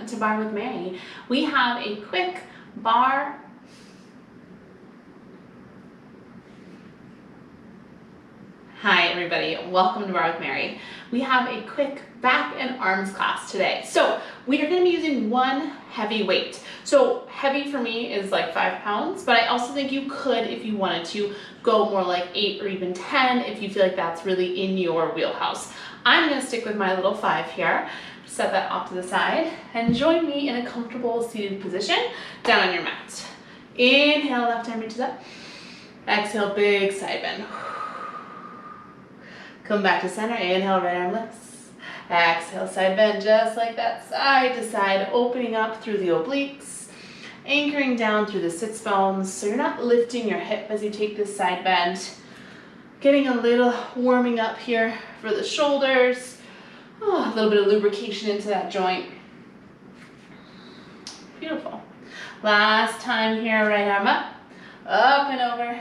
to Barre with Mary. We have a quick bar. Hi everybody, welcome to Barre with Mary. We have a quick back and arms class today. So we are going to be using one heavy weight. So heavy for me is like 5 pounds, but I also think you could, if you wanted to, go more like 8 or even 10 if you feel like that's really in your wheelhouse. I'm going to stick with my little 5 here. Set that off to the side and join me in a comfortable seated position down on your mat. Inhale, left arm reaches up. Exhale, big side bend. Come back to center, inhale, right arm lifts. Exhale, side bend, just like that, side to side, opening up through the obliques, anchoring down through the sits bones, so you're not lifting your hip as you take this side bend. Getting a little warming up here for the shoulders. Oh, a little bit of lubrication into that joint. Beautiful. Last time here, right arm up and over.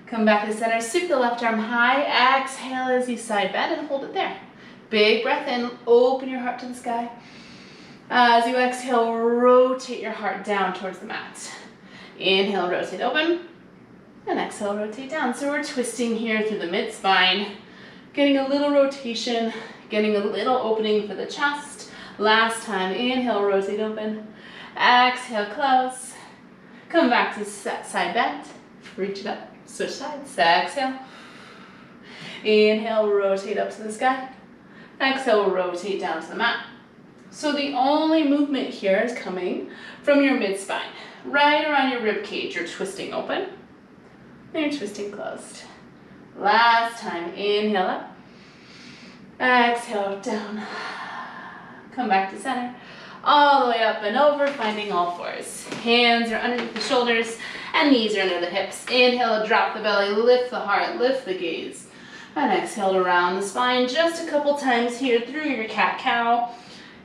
Come back to center, sweep the left arm high, exhale as you side bend and hold it there. Big breath in, open your heart to the sky. As you exhale, rotate your heart down towards the mat. Inhale, rotate open, and exhale, rotate down. So we're twisting here through the mid-spine, getting a little rotation, getting a little opening for the chest. Last time, inhale, rotate open, exhale, close. Come back to side bend, reach it up. Switch sides, exhale. Inhale, rotate up to the sky. Exhale, rotate down to the mat. So the only movement here is coming from your mid-spine. Right around your rib cage, you're twisting open. And you're twisting closed. Last time, inhale up. Exhale, down. Come back to center. All the way up and over, finding all fours. Hands are underneath the shoulders and knees are under the hips. Inhale, drop the belly, lift the heart, lift the gaze. And exhale around the spine just a couple times here through your cat-cow.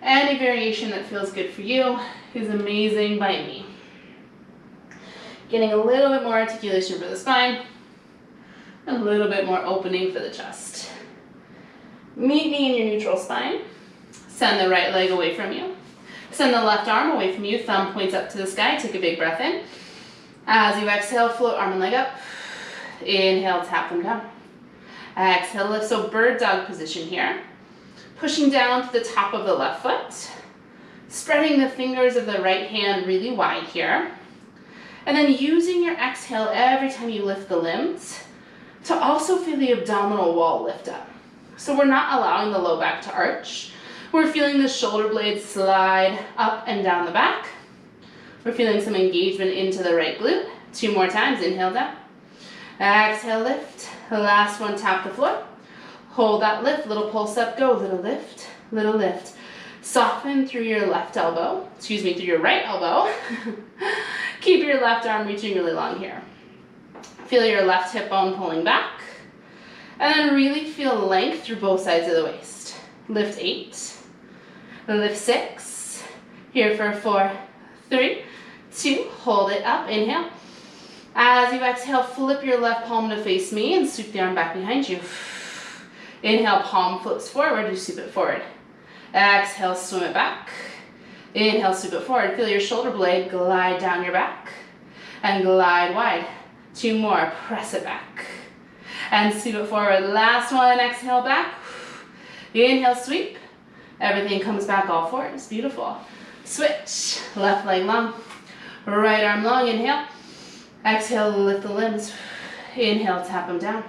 Any variation that feels good for you is amazing by me. Getting a little bit more articulation for the spine, and a little bit more opening for the chest. Meet me in your neutral spine. Send the right leg away from you. Send the left arm away from you, thumb points up to the sky, take a big breath in. As you exhale, float arm and leg up. Inhale, tap them down. Exhale, lift, so bird dog position here. Pushing down to the top of the left foot. Spreading the fingers of the right hand really wide here. And then using your exhale every time you lift the limbs to also feel the abdominal wall lift up. So we're not allowing the low back to arch. We're feeling the shoulder blades slide up and down the back. We're feeling some engagement into the right glute. 2 more times, inhale down. Exhale, lift. The last one, tap the floor. Hold that lift, little pulse up, go, little lift, little lift. Soften through your left elbow, through your right elbow. Keep your left arm reaching really long here. Feel your left hip bone pulling back. And then really feel length through both sides of the waist. Lift 8. Lift 6, here for 4, 3, 2, hold it up, inhale. As you exhale, flip your left palm to face me and sweep the arm back behind you. Inhale, palm flips forward, you sweep it forward. Exhale, swim it back. Inhale, sweep it forward. Feel your shoulder blade glide down your back and glide wide. 2 more, press it back and sweep it forward. Last one, exhale back. Inhale, sweep. Everything comes back all fours. Beautiful. Switch. Left leg long. Right arm long. Inhale. Exhale, lift the limbs. Inhale, tap them down.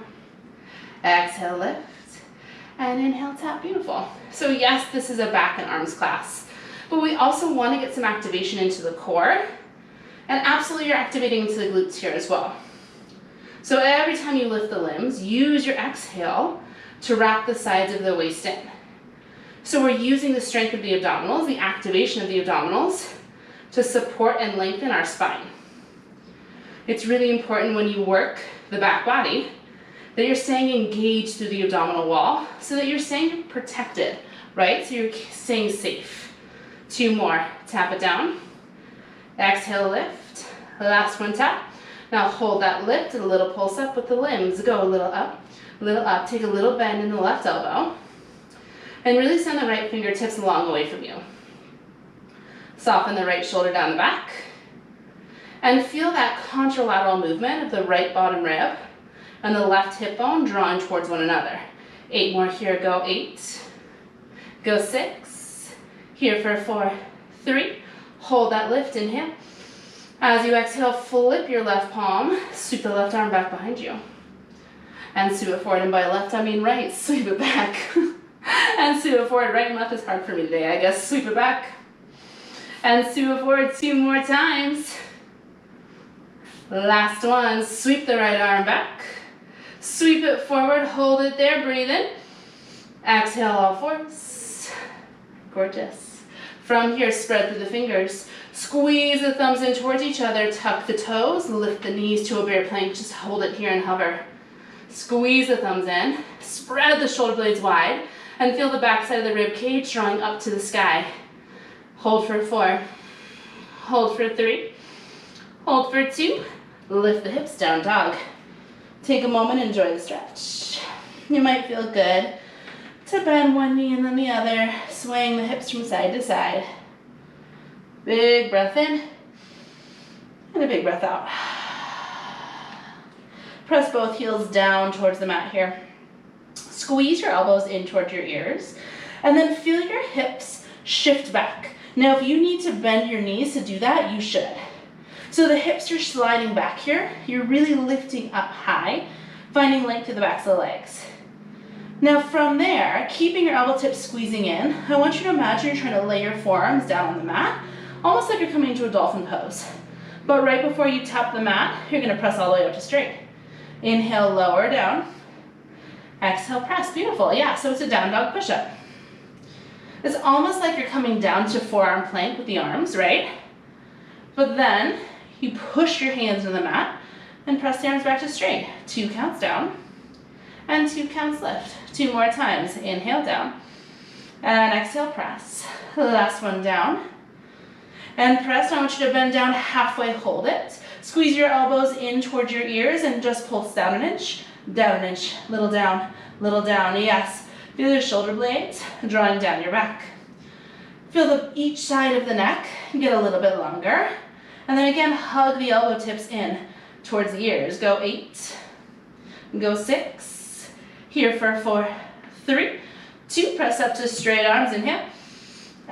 Exhale, lift. And inhale, tap. Beautiful. So yes, this is a back and arms class, but we also want to get some activation into the core. And absolutely you're activating into the glutes here as well. So every time you lift the limbs, use your exhale to wrap the sides of the waist in. So we're using the strength of the abdominals, the activation of the abdominals, to support and lengthen our spine. It's really important when you work the back body that you're staying engaged through the abdominal wall so that you're staying protected, right? So you're staying safe. 2 more, tap it down. Exhale, lift. Last one, tap. Now hold that lift and a little pulse up with the limbs. Go a little up, take a little bend in the left elbow. And really send the right fingertips long away from you. Soften the right shoulder down the back. And feel that contralateral movement of the right bottom rib and the left hip bone drawing towards one another. 8 more here, go 8. Go 6. Here for 4, 3. Hold that lift, inhale. As you exhale, flip your left palm, sweep the left arm back behind you. And sweep it forward, and by left I mean right, sweep it back. And sweep it forward, right and left is hard for me today, I guess. Sweep it back. And sweep it forward 2 more times. Last one, sweep the right arm back. Sweep it forward, hold it there, breathe in. Exhale all fours. Gorgeous. From here, spread through the fingers. Squeeze the thumbs in towards each other, tuck the toes, lift the knees to a bear plank, just hold it here and hover. Squeeze the thumbs in, spread the shoulder blades wide, and feel the back side of the rib cage drawing up to the sky. Hold for 4, hold for 3, hold for 2, lift the hips, down dog. Take a moment, enjoy the stretch. You might feel good to bend one knee and then the other, swaying the hips from side to side. Big breath in, and a big breath out. Press both heels down towards the mat here. Squeeze your elbows in towards your ears, and then feel your hips shift back. Now, if you need to bend your knees to do that, you should. So the hips are sliding back here. You're really lifting up high, finding length through the backs of the legs. Now from there, keeping your elbow tips squeezing in, I want you to imagine you're trying to lay your forearms down on the mat, almost like you're coming into a dolphin pose. But right before you tap the mat, you're gonna press all the way up to straight. Inhale, lower down. Exhale, press, beautiful. Yeah, so it's a down dog push-up. It's almost like you're coming down to forearm plank with the arms, right? But then you push your hands into the mat and press the arms back to straight. 2 counts down and 2 counts lift. 2 more times. Inhale down and exhale, press. Last one down and press. I want you to bend down halfway, hold it. Squeeze your elbows in towards your ears and just pulse down an inch, little down, yes. Feel your shoulder blades drawing down your back. Feel each side of the neck get a little bit longer. And then again, hug the elbow tips in towards the ears. Go 8, go 6, here for 4, 3, 2, press up to straight arms, inhale.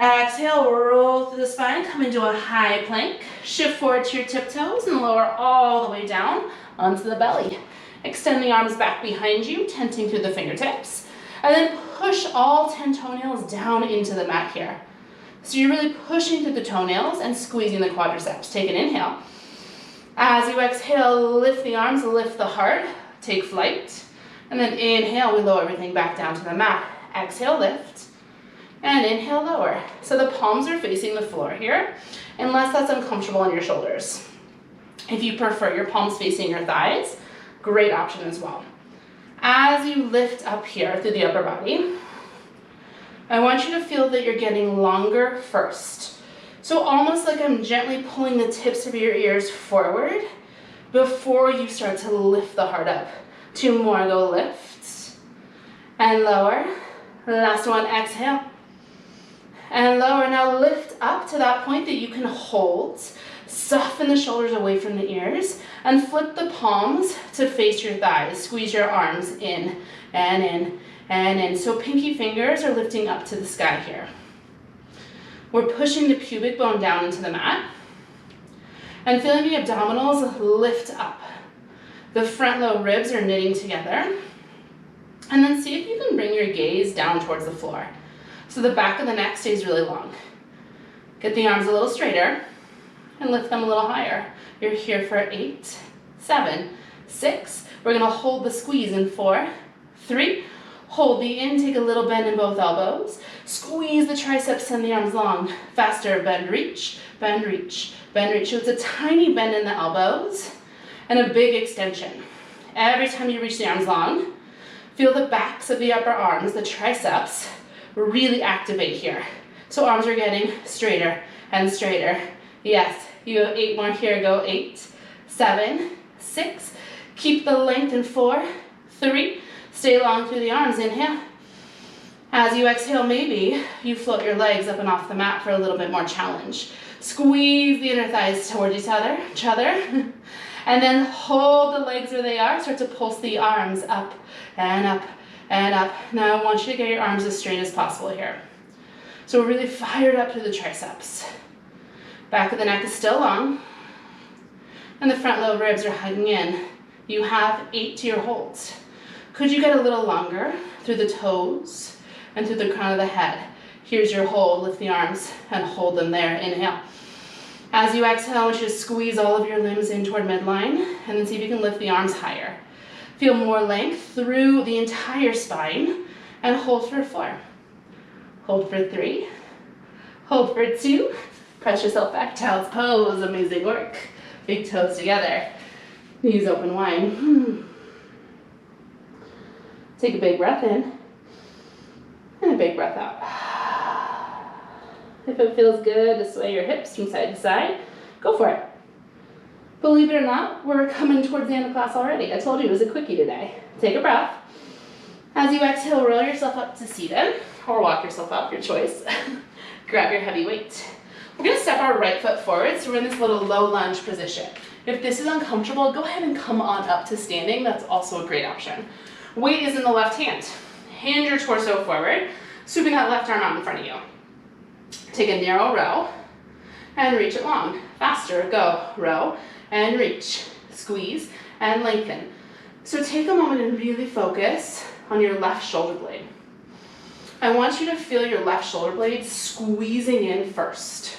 Exhale, roll through the spine, come into a high plank. Shift forward to your tiptoes and lower all the way down onto the belly. Extend the arms back behind you, tenting through the fingertips. And then push all 10 toenails down into the mat here. So you're really pushing through the toenails and squeezing the quadriceps. Take an inhale. As you exhale, lift the arms, lift the heart, take flight. And then inhale, we lower everything back down to the mat. Exhale, lift. And inhale, lower. So the palms are facing the floor here, unless that's uncomfortable on your shoulders. If you prefer your palms facing your thighs, great option as well. As you lift up here through the upper body, I want you to feel that you're getting longer first. So almost like I'm gently pulling the tips of your ears forward before you start to lift the heart up. 2 more, go lift and lower. Last one, exhale and lower. Now lift up to that point that you can hold. Soften the shoulders away from the ears and flip the palms to face your thighs. Squeeze your arms in and in and in. So pinky fingers are lifting up to the sky here. We're pushing the pubic bone down into the mat and feeling the abdominals lift up. The front low ribs are knitting together. And then see if you can bring your gaze down towards the floor. So the back of the neck stays really long. Get the arms a little straighter and lift them a little higher. You're here for 8, 7, 6. We're gonna hold the squeeze in 4, 3. Hold the in, take a little bend in both elbows. Squeeze the triceps, send the arms long. Faster, bend, reach, bend, reach, bend, reach. So it's a tiny bend in the elbows and a big extension. Every time you reach the arms long, feel the backs of the upper arms, the triceps, really activate here. So arms are getting straighter and straighter. Yes, you have 8 more here, go 8, 7, 6. Keep the length in 4, 3. Stay long through the arms, inhale. As you exhale, maybe you float your legs up and off the mat for a little bit more challenge. Squeeze the inner thighs toward each other, and then hold the legs where they are. Start to pulse the arms up and up and up. Now I want you to get your arms as straight as possible here. So we're really fired up through the triceps. Back of the neck is still long, and the front lobe ribs are hugging in. You have 8 to your holds. Could you get a little longer through the toes and through the crown of the head? Here's your hold. Lift the arms and hold them there. Inhale. As you exhale, I want you to squeeze all of your limbs in toward midline, and then see if you can lift the arms higher. Feel more length through the entire spine, and hold for 4. Hold for 3. Hold for 2. Press yourself back, child's pose. Amazing work. Big toes together. Knees open wide. Take a big breath in, and a big breath out. If it feels good to sway your hips from side to side, go for it. Believe it or not, we're coming towards the end of class already. I told you it was a quickie today. Take a breath. As you exhale, roll yourself up to seated, or walk yourself up, your choice. Grab your heavy weight. We're gonna step our right foot forward, so we're in this little low lunge position. If this is uncomfortable, go ahead and come on up to standing. That's also a great option. Weight is in the left hand. Hand your torso forward, sweeping that left arm out in front of you. Take a narrow row and reach it long. Faster, go. Row and reach. Squeeze and lengthen. So take a moment and really focus on your left shoulder blade. I want you to feel your left shoulder blade squeezing in first.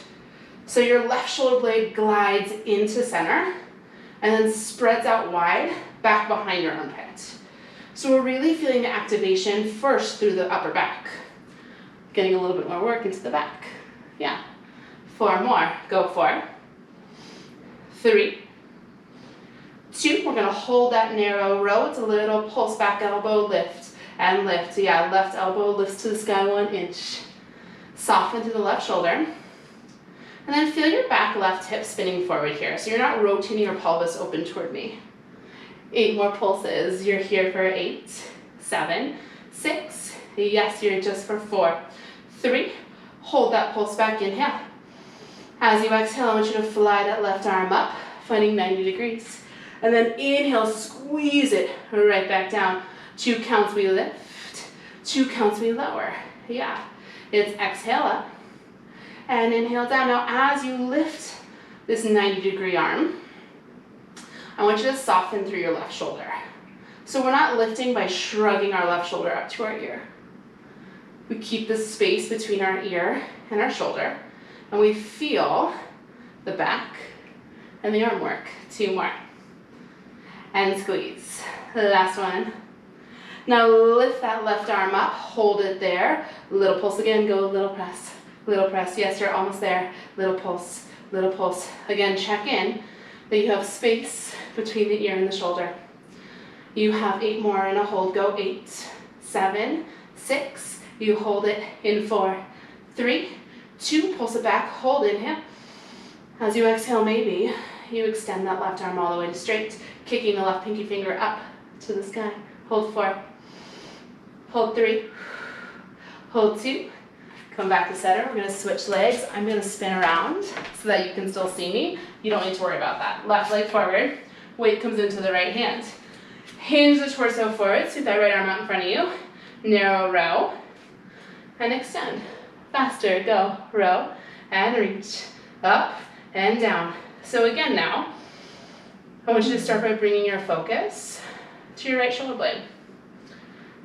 So your left shoulder blade glides into center and then spreads out wide back behind your armpit. So we're really feeling the activation first through the upper back. Getting a little bit more work into the back. Yeah. 4 more. Go 4. 3. 2. We're going to hold that narrow row. It's a little pulse back elbow, lift and lift. Yeah, left elbow lifts to the sky 1 inch. Soften to the left shoulder. And then feel your back left hip spinning forward here. So you're not rotating your pelvis open toward me. 8 more pulses. You're here for 8, 7, 6. Yes, you're just for 4, 3. Hold that pulse back. Inhale. As you exhale, I want you to fly that left arm up, finding 90 degrees. And then inhale, squeeze it right back down. 2 counts we lift, 2 counts we lower. Yeah, it's exhale up and inhale down. Now as you lift this 90-degree arm, I want you to soften through your left shoulder. So we're not lifting by shrugging our left shoulder up to our ear. We keep the space between our ear and our shoulder, and we feel the back and the arm work. 2 more. And squeeze. The last one. Now lift that left arm up, hold it there. Little pulse again, go little press. Little press, yes, you're almost there. Little pulse, little pulse. Again, check in that you have space between the ear and the shoulder. You have 8 more in a hold. Go 8, 7, 6. You hold it in 4, 3, 2. Pulse it back. Hold. Inhale. As you exhale, maybe you extend that left arm all the way to straight, kicking the left pinky finger up to the sky. Hold 4. Hold 3. Hold 2. Come back to center. We're going to switch legs. I'm going to spin around so that you can still see me. You don't need to worry about that. Left leg forward. Weight comes into the right hand. Hinge the torso forward. Sweep that right arm out in front of you. Narrow row. And extend. Faster. Go. Row. And reach. Up and down. So again now, I want you to start by bringing your focus to your right shoulder blade.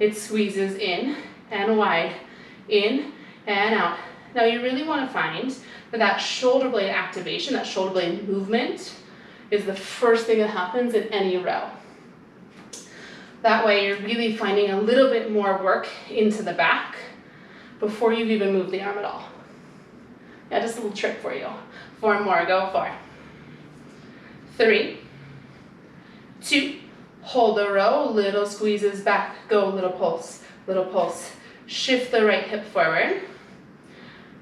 It squeezes in and wide. In and out. Now you really want to find that shoulder blade activation, that shoulder blade movement, is the first thing that happens in any row. That way you're really finding a little bit more work into the back before you've even moved the arm at all. Yeah, just a little trick for you. 4 more, go 4. 3, 2, hold the row, little squeezes back, go little pulse, little pulse. Shift the right hip forward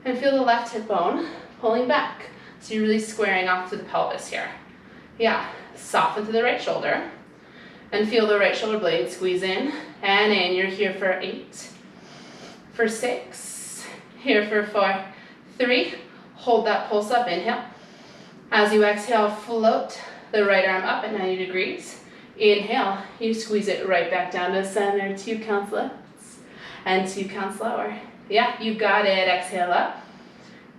and feel the left hip bone pulling back. So you're really squaring off to the pelvis here. Yeah, soften to the right shoulder and feel the right shoulder blade squeeze in and in. You're here for 8, for 6, here for 4, 3, hold that pulse up, inhale. As you exhale, float the right arm up at 90 degrees. Inhale, you squeeze it right back down to center, 2 counts lifts, and 2 counts lower. Yeah, you got it, exhale up,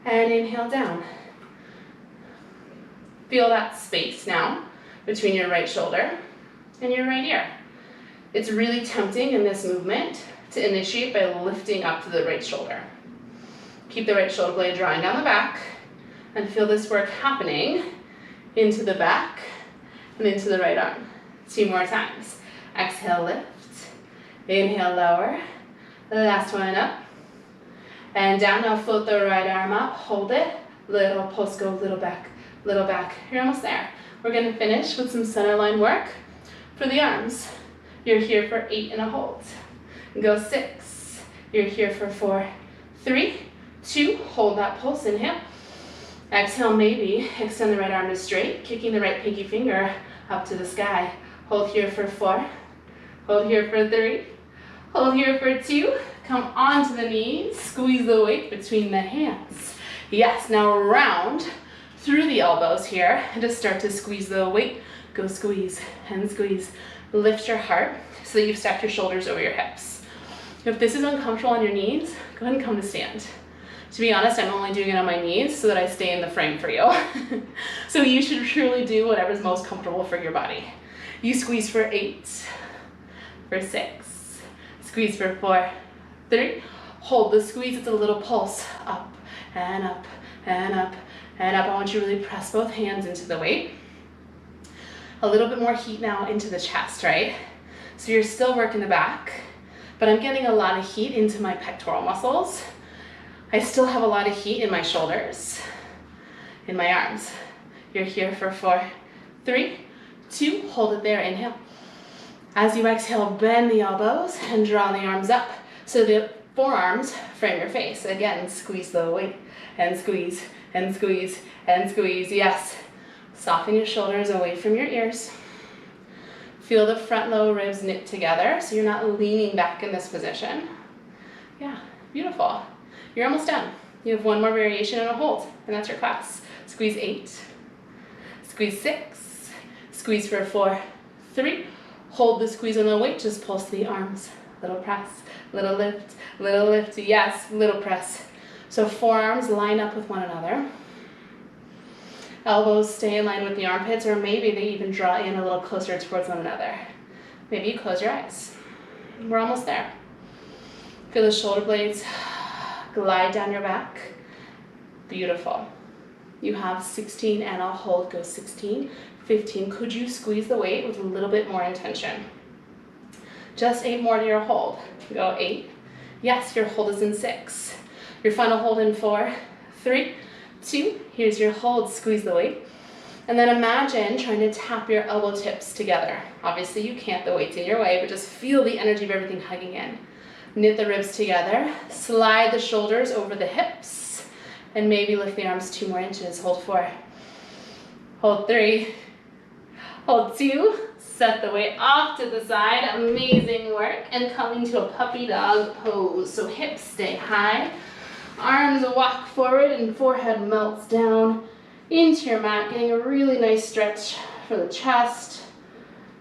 and inhale down. Feel that space now between your right shoulder and your right ear. It's really tempting in this movement to initiate by lifting up to the right shoulder. Keep the right shoulder blade drawing down the back and feel this work happening into the back and into the right arm. 2 more times. Exhale, lift. Inhale, lower. The last one up. And down. Now float the right arm up. Hold it. Little pulse, go little back, little back. You're almost there. We're going to finish with some center line work for the arms. You're here for 8 and a hold. Go 6. You're here for 4, 3, 2. Hold that pulse. Inhale. Exhale, maybe extend the right arm to straight, kicking the right pinky finger up to the sky. Hold here for 4. Hold here for 3. Hold here for 2. Come onto the knees. Squeeze the weight between the hands. Yes, now round through the elbows here and just start to squeeze the weight. Go squeeze and squeeze. Lift your heart so that you've stacked your shoulders over your hips. If this is uncomfortable on your knees, go ahead and come to stand. To be honest, I'm only doing it on my knees so that I stay in the frame for you. So you should truly do whatever's most comfortable for your body. You squeeze for 8, for 6, squeeze for 4, 3. Hold the squeeze, it's a little pulse. Up and up and up and up. I want you to really press both hands into the weight. A little bit more heat now into the chest, right? So you're still working the back, but I'm getting a lot of heat into my pectoral muscles. I still have a lot of heat in my shoulders, in my arms. You're here for 4, 3, 2, hold it there, inhale. As you exhale, bend the elbows and draw the arms up so the forearms frame your face. Again, squeeze the weight and squeeze and squeeze and squeeze. Yes, soften your shoulders away from your ears. Feel the front lower ribs knit together so you're not leaning back in this position. Yeah, beautiful. You're almost done. You have 1 more variation and a hold, and that's your class. Squeeze 8, squeeze 6, squeeze for 4, 3. Hold the squeeze on the weight, just pulse the arms. Little press, little lift, yes, little press. So forearms line up with one another. Elbows stay in line with the armpits, or maybe they even draw in a little closer towards one another. Maybe you close your eyes. We're almost there. Feel the shoulder blades glide down your back. Beautiful. You have 16 and I'll hold. Go 16, 15. Could you squeeze the weight with a little bit more intention? Just 8 more to your hold. Go 8. Yes, your hold is in 6. Your final hold in 4, 3, 2. Here's your hold. Squeeze the weight. And then imagine trying to tap your elbow tips together. Obviously you can't, the weight's in your way, but just feel the energy of everything hugging in. Knit the ribs together, slide the shoulders over the hips, and maybe lift the arms 2 more inches. Hold 4, hold 3, hold 2, set the weight off to the side. Amazing work, and come into a puppy dog pose. So hips stay high, arms walk forward, and forehead melts down into your mat, getting a really nice stretch for the chest,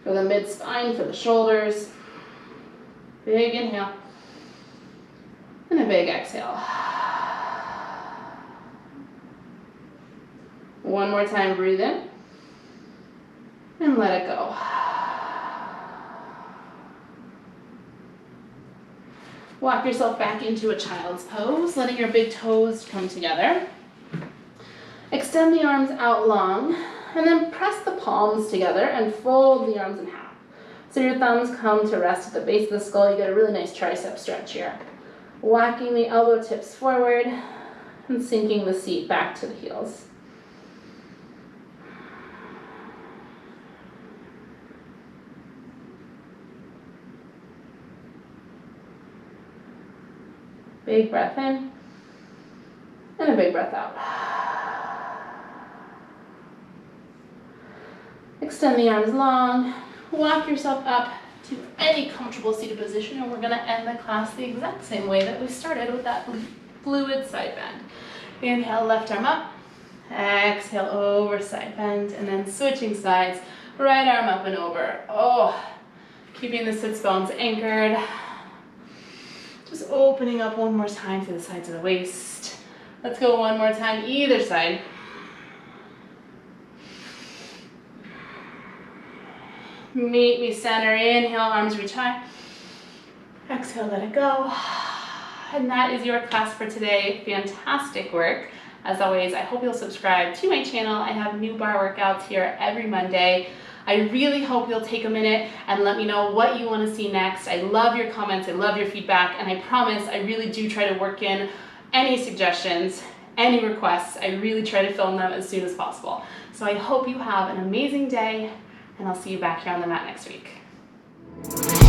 for the mid-spine, for the shoulders. Big inhale. And a big exhale. 1 more time, breathe in. And let it go. Walk yourself back into a child's pose, letting your big toes come together. Extend the arms out long, and then press the palms together and fold the arms in half. So your thumbs come to rest at the base of the skull. You get a really nice tricep stretch here. Whacking the elbow tips forward and sinking the seat back to the heels. Big breath in and a big breath out. Extend the arms long, walk yourself up to any comfortable seated position, and we're gonna end the class the exact same way that we started with that fluid side bend. Inhale, left arm up. Exhale, over side bend, and then switching sides, right arm up and over. Oh, keeping the sits bones anchored. Just opening up one more time to the sides of the waist. Let's go one more time, either side. Meet me center, inhale, arms reach high. Exhale, let it go. And that is your class for today. Fantastic work. As always, I hope you'll subscribe to my channel. I have new bar workouts here every Monday. I really hope you'll take a minute and let me know what you want to see next. I love your comments, I love your feedback, and I promise I really do try to work in any suggestions, any requests. I really try to film them as soon as possible. So I hope you have an amazing day, and I'll see you back here on the mat next week.